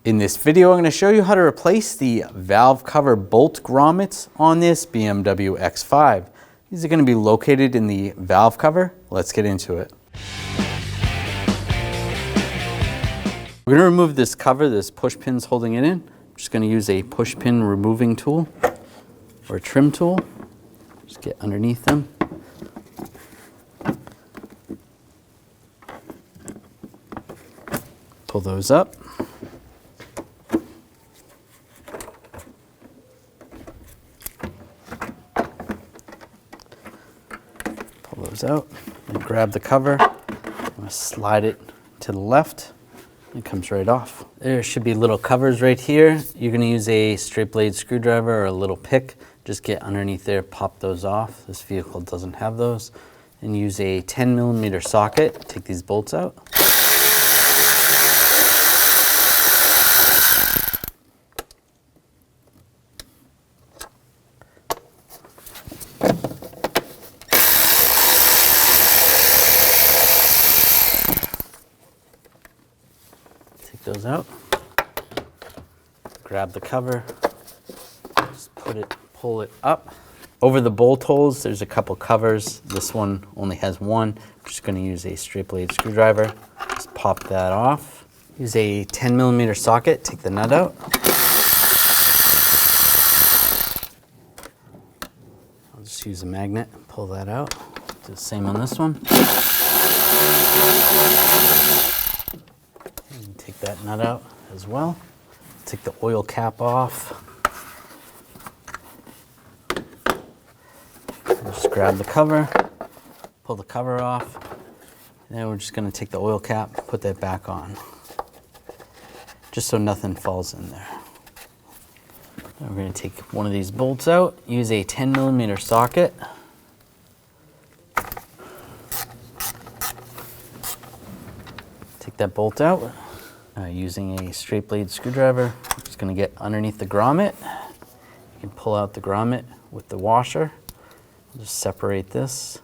In this video, I'm going to show you how to replace the valve cover bolt grommets on this BMW X5. These are going to be located in the valve cover. Let's get into it. We're going to remove this cover, this push pin's holding it in. I'm just going to use a push pin removing tool or a trim tool. Just get underneath them. Pull those up. Pull those out and grab the cover. I'm going to slide it to the left. It comes right off. There should be little covers right here. You're going to use a straight blade screwdriver or a little pick. Just get underneath there, pop those off. This vehicle doesn't have those. And use a 10mm socket. Take these bolts out. Take those out. Grab the cover. Just pull it up. Over the bolt holes, there's a couple covers. This one only has one. I'm just going to use a straight blade screwdriver. Just pop that off. Use a 10mm socket. Take the nut out. I'll just use a magnet and pull that out. Do the same on this one. And take that nut out as well. Take the oil cap off. Just grab the cover, pull the cover off, and then we're just going to take the oil cap, put that back on, just so nothing falls in there. Then we're going to take one of these bolts out, use a 10mm socket. Take that bolt out, using a straight blade screwdriver. I'm just going to get underneath the grommet. You can pull out the grommet with the washer. Just separate this.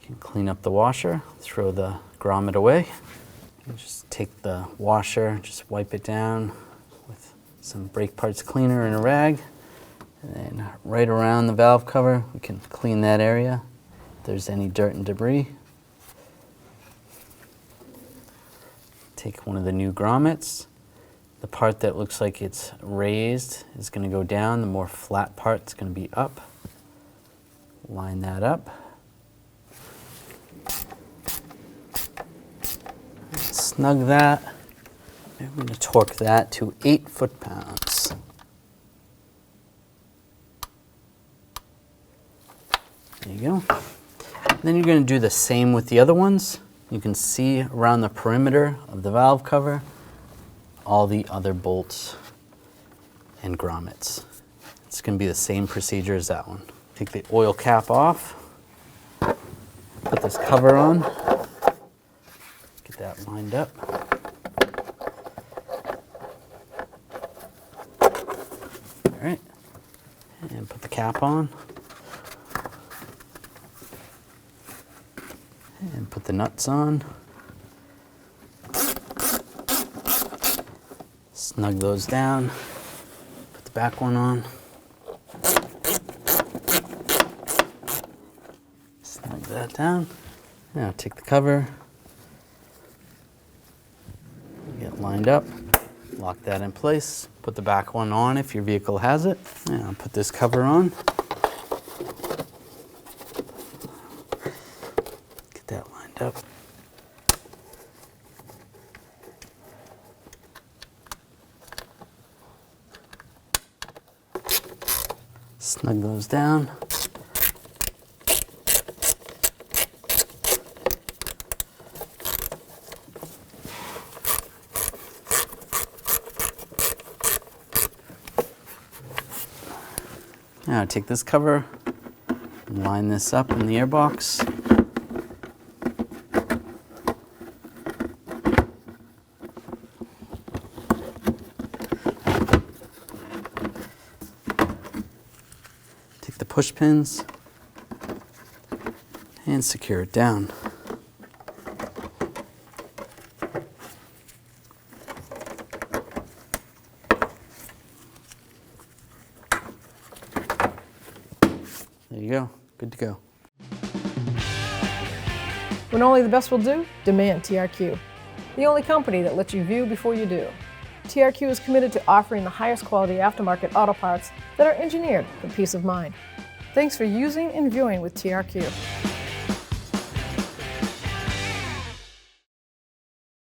You can clean up the washer, throw the grommet away. And just take the washer, just wipe it down with some brake parts cleaner and a rag. And then right around the valve cover, we can clean that area if there's any dirt and debris. Take one of the new grommets. The part that looks like it's raised is going to go down. The more flat part is going to be up. Line that up. Snug that. And we're going to torque that to 8 foot-pounds. There you go. And then you're going to do the same with the other ones. You can see around the perimeter of the valve cover all the other bolts and grommets. It's going to be the same procedure as that one. Take the oil cap off, put this cover on, get that lined up. All right, and put the cap on. And put the nuts on. Snug those down. Put the back one on. Snug that down. Now take the cover. Get lined up. Lock that in place. Put the back one on if your vehicle has it. Now put this cover on. Get that lined up. Snug those down. Now take this cover and line this up in the airbox. Take the push pins and secure it down. There you go. Good to go. When only the best will do, demand TRQ. The only company that lets you view before you do. TRQ is committed to offering the highest quality aftermarket auto parts that are engineered for peace of mind. Thanks for using and viewing with TRQ.